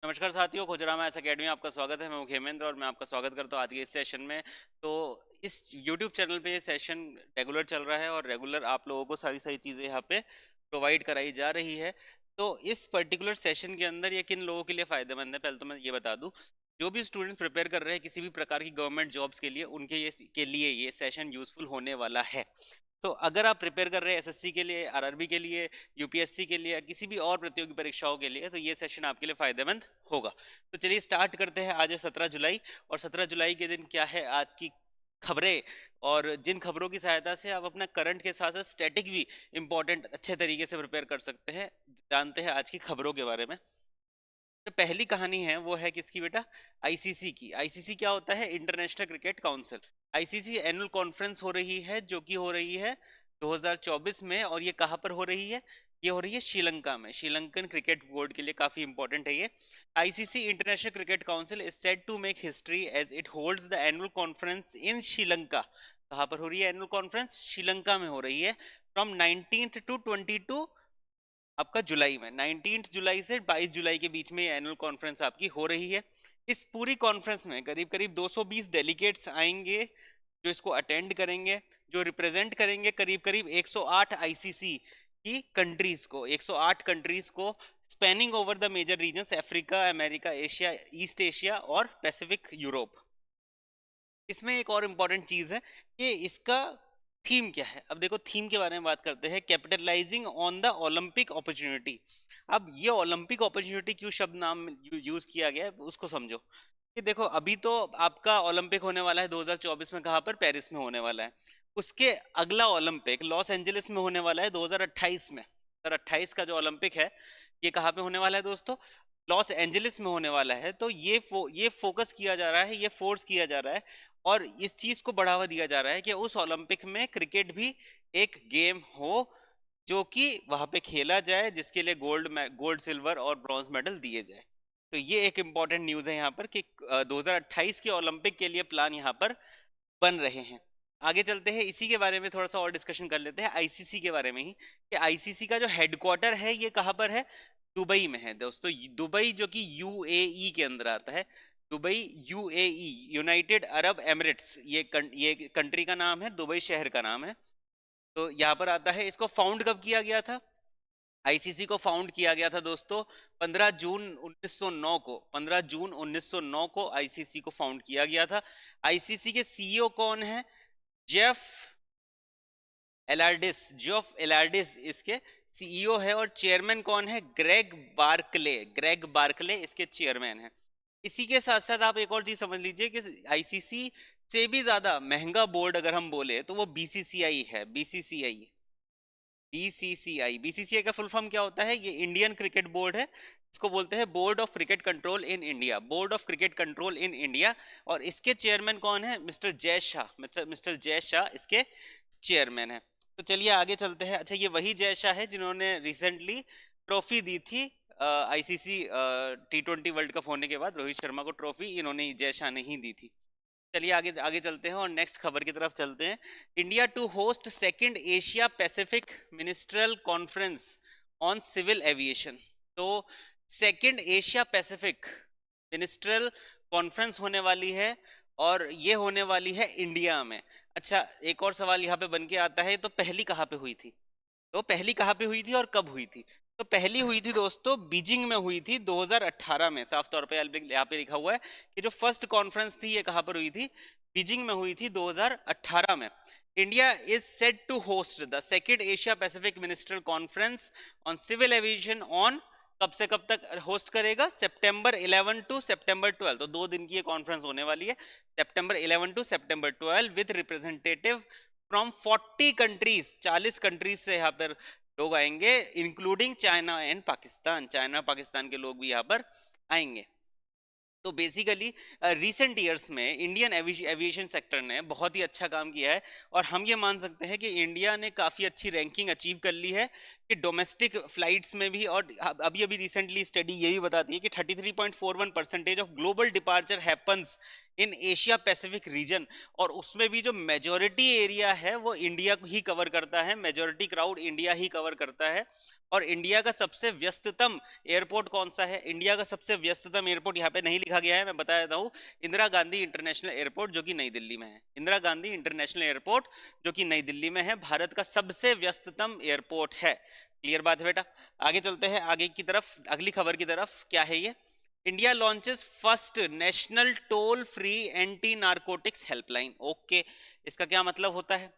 नमस्कार साथियों, खोजरामा S academy में आपका स्वागत है। मैं मुखेमेंद्र और मैं आपका स्वागत करता हूँ आज के इस सेशन में। तो इस YouTube चैनल पे ये सेशन रेगुलर चल रहा है और रेगुलर आप लोगों को सारी सारी चीज़ें यहाँ पे प्रोवाइड कराई जा रही है। तो इस पर्टिकुलर सेशन के अंदर ये किन लोगों के लिए फ़ायदेमंद है, पहले तो मैं ये बता दूँ। जो भी स्टूडेंट्स प्रिपेयर कर रहे हैं किसी भी प्रकार की गवर्नमेंट जॉब्स के लिए, उनके के लिए ये सेशन यूजफुल होने वाला है। तो अगर आप प्रिपेयर कर रहे हैं एसएससी के लिए, आरआरबी के लिए, यूपीएससी के लिए या किसी भी और प्रतियोगी परीक्षाओं के लिए, तो ये सेशन आपके लिए फायदेमंद होगा। तो चलिए स्टार्ट करते हैं। आज है 17 जुलाई और 17 जुलाई के दिन क्या है आज की खबरें, और जिन खबरों की सहायता से आप अपना करंट के साथ साथ स्टैटिक भी इंपॉर्टेंट अच्छे तरीके से प्रिपेयर कर सकते हैं। जानते हैं आज की खबरों के बारे में। जो पहली कहानी है वो है किसकी बेटा? आईसीसी की। आईसीसी क्या होता है? International Cricket council. ICC annual conference हो रही है, जो कि हो रही है 2024 में। और ये कहाँ पर हो रही है? ये हो रही है श्रीलंका में। श्रीलंकन क्रिकेट बोर्ड के लिए काफी इंपॉर्टेंट है ये। ICC International Cricket Council is said to make history as it holds the annual conference in Sri Lanka. कहाँ पर हो रही है एनुअल कॉन्फ्रेंस? श्रीलंका में हो रही है। फ्रॉम 19th to 22 आपका जुलाई में, 19 जुलाई से 22 जुलाई के बीच में एनुअल कॉन्फ्रेंस आपकी हो रही है। इस पूरी कॉन्फ्रेंस में करीब करीब 220 डेलीगेट्स आएंगे जो इसको अटेंड करेंगे, जो रिप्रेजेंट करेंगे करीब करीब 108 आईसीसी की कंट्रीज को, 108 कंट्रीज को, spanning over the major regions Africa, America, Asia, East Asia और पैसिफिक यूरोप। इसमें एक और इम्पॉर्टेंट चीज है कि इसका थीम क्या है। अब देखो थीम के बारे में बात करते हैं। Capitalising on the Olympic opportunity. अब ये ओलंपिक अपॉर्चुनिटी क्यों शब्द नाम यूज किया गया है उसको समझो। कि देखो अभी तो आपका ओलंपिक होने वाला है 2024 में। कहाँ पर? पेरिस में होने वाला है। उसके अगला ओलंपिक लॉस एंजलिस में होने वाला है 2028 में। 2028 का जो ओलंपिक है ये कहाँ पे होने वाला है दोस्तों? लॉस एंजलिस में होने वाला है। तो ये फोकस किया जा रहा है, ये फोर्स किया जा रहा है और इस चीज को बढ़ावा दिया जा रहा है कि उस ओलंपिक में क्रिकेट भी एक गेम हो जो कि वहां पे खेला जाए, जिसके लिए गोल्ड सिल्वर और ब्रॉन्ज मेडल दिए जाए। तो ये एक इंपॉर्टेंट न्यूज है यहाँ पर कि 2028 के ओलंपिक के लिए प्लान यहाँ पर बन रहे हैं। आगे चलते हैं, इसी के बारे में थोड़ा सा और डिस्कशन कर लेते हैं आईसीसी के बारे में ही, कि आईसीसी का जो हेडक्वार्टर है ये कहाँ पर है? दुबई में है दोस्तों। दुबई जो कि यूएई के अंदर आता है। Dubai UAE, United Arab Emirates, ये कंट्री का नाम है, दुबई शहर का नाम है। तो यहाँ पर आता है। इसको फाउंड कब किया गया था? आईसीसी को फाउंड किया गया था दोस्तों 15 जून 1909 को। 15 जून 1909 को आईसीसी को फाउंड किया गया था। आईसीसी के सीईओ कौन है? जेफ एलार्डिस। जेफ एलार्डिस इसके सीईओ है। और चेयरमैन कौन है? Greg Barclay. ग्रेग बार्कले इसके चेयरमैन है। इसी के साथ साथ आप एक और चीज समझ लीजिए कि आईसीसी से भी ज्यादा महंगा बोर्ड अगर हम बोले तो वो बीसीसीआई है। बीसीसीआई। बीसीसीआई, बीसीसीआई का फुल फॉर्म क्या होता है? ये इंडियन क्रिकेट बोर्ड है। इसको बोलते हैं board of cricket control in India. Board of cricket control in India. और इसके चेयरमैन कौन है? मिस्टर जय शाह। मिस्टर जय शाह इसके चेयरमैन है। तो चलिए आगे चलते हैं। अच्छा, ये वही जय शाह है जिन्होंने रिसेंटली ट्रॉफी दी थी आईसीसी T20 वर्ल्ड कप होने के बाद। रोहित शर्मा को ट्रॉफी इन्होंने, जय शाह ने ही दी थी। चलिए आगे आगे चलते हैं और नेक्स्ट खबर की तरफ चलते हैं। India to host second Asia Pacific ministerial conference on civil aviation. तो second Asia Pacific ministerial conference होने वाली है और ये होने वाली है इंडिया में। अच्छा, एक और सवाल यहाँ पे बन के आता है, तो पहली कहाँ पे हुई थी? तो पहली कहाँ पे हुई थी और कब हुई थी? तो पहली हुई थी दोस्तों बीजिंग में हुई थी 2018 में। साफ तौर पे यहाँ पे लिखा हुआ है कि जो फर्स्ट कॉन्फ्रेंस थी ये कहाँ पर हुई थी? बीजिंग में हुई थी 2018 में। India is set to host the second Asia Pacific ministerial conference on civil aviation on, कब से कब तक होस्ट करेगा? September 11 to September 12। तो 2 दिन की ये कॉन्फ्रेंस होने वाली है, September 11 to September 12, with representative from 40 countries. 40 countries से यहाँ पर लोग आएंगे, including China and Pakistan. China Pakistan के लोग भी यहाँ पर आएंगे। तो बेसिकली रिसेंट ईयर्स में इंडियन एविएशन सेक्टर ने बहुत ही अच्छा काम किया है और हम ये मान सकते हैं कि इंडिया ने काफ़ी अच्छी रैंकिंग अचीव कर ली है कि डोमेस्टिक फ्लाइट्स में भी, और अभी अभी रिसेंटली स्टडी ये भी बताती है कि 33.41% of global departure happens in Asia Pacific region, और उसमें भी जो मेजोरिटी एरिया है वो इंडिया ही कवर करता है, मेजोरिटी क्राउड इंडिया ही कवर करता है। और इंडिया का सबसे व्यस्ततम एयरपोर्ट कौन सा है? इंडिया का सबसे व्यस्ततम एयरपोर्ट यहाँ पे नहीं लिखा गया है, मैं बता देता हूँ, इंदिरा गांधी इंटरनेशनल एयरपोर्ट जो कि नई दिल्ली में है। इंदिरा गांधी इंटरनेशनल एयरपोर्ट जो कि नई दिल्ली में है, भारत का सबसे व्यस्ततम एयरपोर्ट है। क्लियर बात है बेटा? आगे चलते हैं, आगे की तरफ, अगली खबर की तरफ। क्या है ये? India launches first national toll free anti narcotics helpline. Okay, इसका क्या मतलब होता है?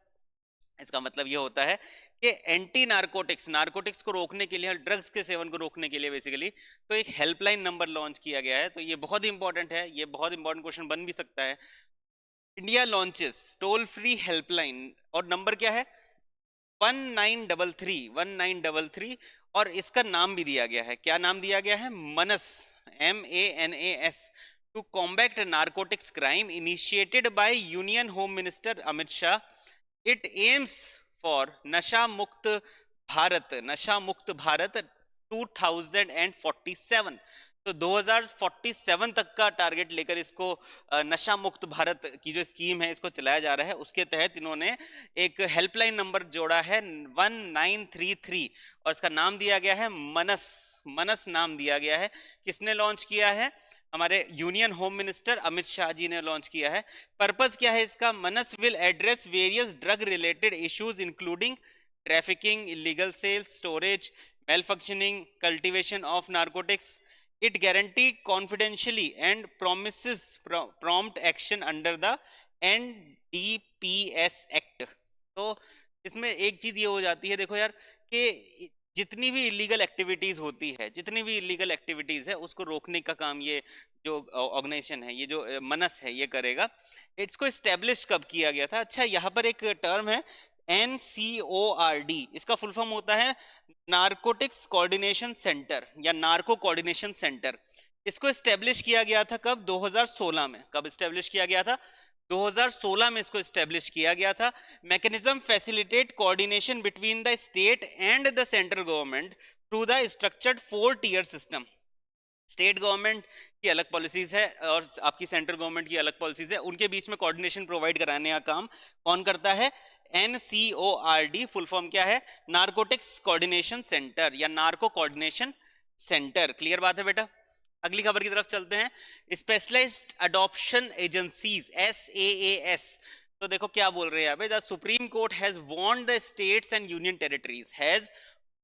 इसका मतलब ये होता है कि एंटी नारकोटिक्स, नारकोटिक्स को रोकने के लिए, ड्रग्स के सेवन को रोकने के लिए बेसिकली, तो एक हेल्पलाइन नंबर लॉन्च किया गया है। तो ये बहुत इंपॉर्टेंट है, ये बहुत इंपॉर्टेंट क्वेश्चन बन भी सकता है। India launches toll free helpline, और नंबर क्या है? 1933 और इसका नाम भी दिया गया है। क्या नाम दिया गया है? Manas, MANAS, to combat narcotics crime initiated by union home minister Amit Shah. It aims for nasha mukt Bharat, नशा मुक्त भारत 2047। तो 2047 तक का टारगेट लेकर इसको नशा मुक्त भारत की जो स्कीम है इसको चलाया जा रहा है। उसके तहत इन्होंने एक हेल्पलाइन नंबर जोड़ा है 1933, और इसका नाम दिया गया है मनस। मनस नाम दिया गया है। किसने लॉन्च किया है? हमारे union home minister Amit Shah ji ने लॉन्च किया है। पर्पस क्या है इसका? Manas will address various drug related issues including trafficking, illegal sales, storage, malfunctioning, cultivation of narcotics. It guarantee confidentially and promises prompt action under the NDPS Act। तो इसमें एक चीज ये हो जाती है, देखो यार, कि जितनी भी इलीगल एक्टिविटीज होती है, जितनी भी इलीगल एक्टिविटीज है, उसको रोकने का काम ये जो ऑर्गेनाइजेशन है, ये जो मनस है, ये करेगा। इसको स्टेब्लिश कब किया गया था? अच्छा, यहाँ पर एक टर्म है NCORD, इसका फुल फॉर्म होता है नारकोटिक्स कोऑर्डिनेशन सेंटर या नार्को कोऑर्डिनेशन सेंटर। इसको स्टेब्लिश किया गया था कब? 2016 में। कब स्टेब्लिश किया गया था? 2016 में इसको स्टेब्लिश किया गया था। Mechanism facilitate coordination between the state and the central government through the structured 4 tier system. State government की अलग पॉलिसीज है और आपकी सेंट्रल गवर्नमेंट की अलग पॉलिसीज है, उनके बीच में कोऑर्डिनेशन प्रोवाइड कराने का काम कौन करता है? NCORD। फुल फॉर्म क्या है? नारकोटिक्स कोऑर्डिनेशन सेंटर या नार्को कोऑर्डिनेशन सेंटर। क्लियर बात है बेटा? अगली खबर की तरफ चलते हैं। Specialised adoption agencies, SAAS। तो देखो क्या बोल रहे हैं the Supreme Court has warned the states and union territories, has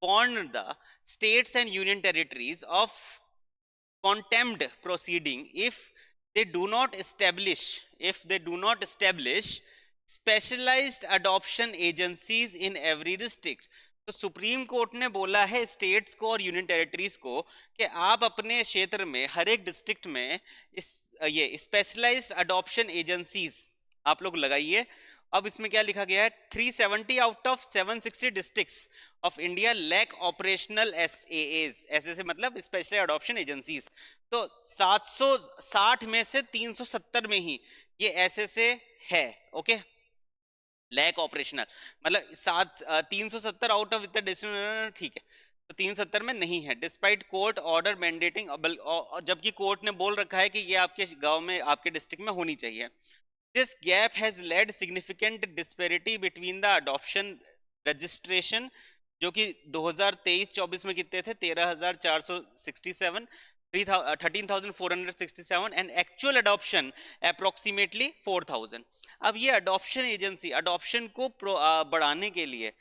warned the states and union territories of contempt proceeding if they do not establish specialized adoption agencies in every district। तो supreme court ने बोला है states को और union territories को कि आप अपने क्षेत्र में हर एक डिस्ट्रिक्ट में ये स्पेशलाइज्ड अडॉप्शन एजेंसीज आप लोग लगाइए। अब इसमें क्या लिखा गया है? 370 out of 760 districts of India lack operational SAAs, ऐसे मतलब स्पेशल अडॉप्शन एजेंसीज। तो 760 में से 370 में ही ये SSA है। ओके, लैक ऑपरेशनल मतलब 370 आउट ऑफ इतना डिस्ट्रिक्ट, ठीक है, तो 370 में नहीं है। डिस्पाइट कोर्ट ऑर्डर मैंडेटिंग, जबकि कोर्ट ने बोल रखा है कि ये आपके गांव में, आपके डिस्ट्रिक्ट में होनी चाहिए। This gap has led significant disparity between the adoption registration, जो कि 2023-24 में कितने थे? 13,467, 13,467 एंड एक्चुअल अडॉप्शन अप्रोक्सीमेटली 4,000। अब ये अडॉप्शन एजेंसी, अडॉप्शन को बढ़ाने के लिए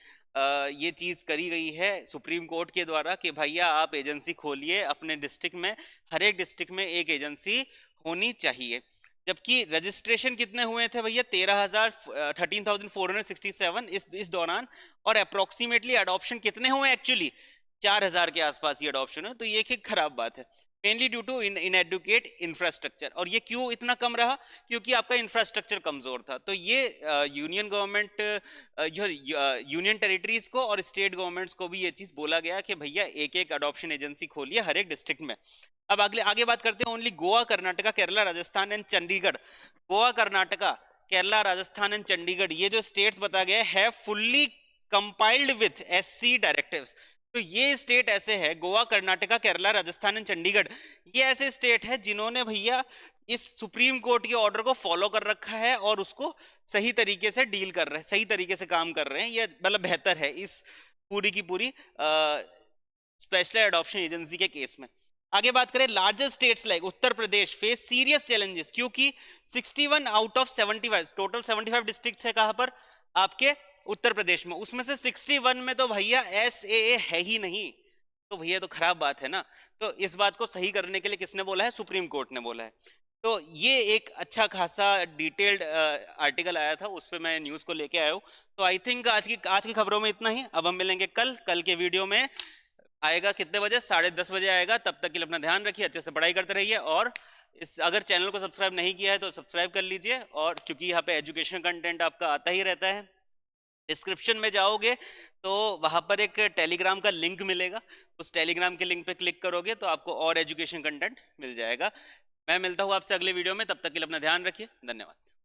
ये चीज करी गई है सुप्रीम कोर्ट के द्वारा कि भैया आप एजेंसी खोलिए अपने डिस्ट्रिक्ट में, हर एक डिस्ट्रिक्ट में एक एजेंसी होनी चाहिए। जबकि रजिस्ट्रेशन कितने हुए थे भैया? 13,467 इस दौरान, और अप्रोक्सीमेटली अडॉप्शन कितने हुए? एक्चुअली 4,000 के आसपास ही अडॉप्शन है। तो ये एक खराब बात है, mainly due to inadequate infrastructure. और ये क्यों इतना कम रहा? क्योंकि आपका इंफ्रास्ट्रक्चर कमजोर था। तो ये यूनियन गवर्नमेंट, यूनियन टेरिटरीज को और स्टेट गवर्नमेंट्स को भी ये चीज बोला गया कि भैया एक एक अडॉप्शन एजेंसी खोलिए हर एक डिस्ट्रिक्ट में। अब आगे बात करते हैं only Goa, Karnataka, Kerala, Rajasthan and Chandigarh. Goa, Karnataka, Kerala, Rajasthan and Chandigarh, ये जो स्टेट्स बताया गया है fully compiled with SC directives. तो ये स्टेट ऐसे है, गोवा, कर्नाटका, केरला, राजस्थान एंड चंडीगढ़, ये ऐसे स्टेट है जिन्होंने भैया इस सुप्रीम कोर्ट के ऑर्डर को फॉलो कर रखा है और उसको सही तरीके से डील कर रहे हैं, सही तरीके से काम कर रहे हैं। ये मतलब बेहतर है इस पूरी की पूरी स्पेशल एडॉप्शन एजेंसी के केस में। आगे बात करें, largest states like Uttar Pradesh face serious challenges, क्योंकि 61 आउट ऑफ 75, टोटल 75 डिस्ट्रिक्ट्स है कहां पर, आपके उत्तर प्रदेश में, उसमें से 61 में तो भैया SAA है ही नहीं, तो भैया तो खराब बात है ना। तो इस बात को सही करने के लिए किसने बोला है, सुप्रीम कोर्ट ने बोला है। तो ये एक अच्छा खासा डिटेल्ड आर्टिकल आया था, उस पर मैं न्यूज़ को लेके आया हूँ। तो आई थिंक आज की खबरों में इतना ही। अब हम मिलेंगे कल के वीडियो में, आएगा कितने बजे, 10:30 बजे आएगा। तब तक के लिए अपना ध्यान रखिए, अच्छे से पढ़ाई करते रहिए, और अगर चैनल को सब्सक्राइब नहीं किया है तो सब्सक्राइब कर लीजिए, और क्योंकि यहाँ पे एजुकेशन कंटेंट आपका आता ही रहता है। डिस्क्रिप्शन में जाओगे तो वहां पर एक टेलीग्राम का लिंक मिलेगा, उस टेलीग्राम के लिंक पे क्लिक करोगे तो आपको और एजुकेशन कंटेंट मिल जाएगा। मैं मिलता हूँ आपसे अगले वीडियो में, तब तक के लिए अपना ध्यान रखिए, धन्यवाद।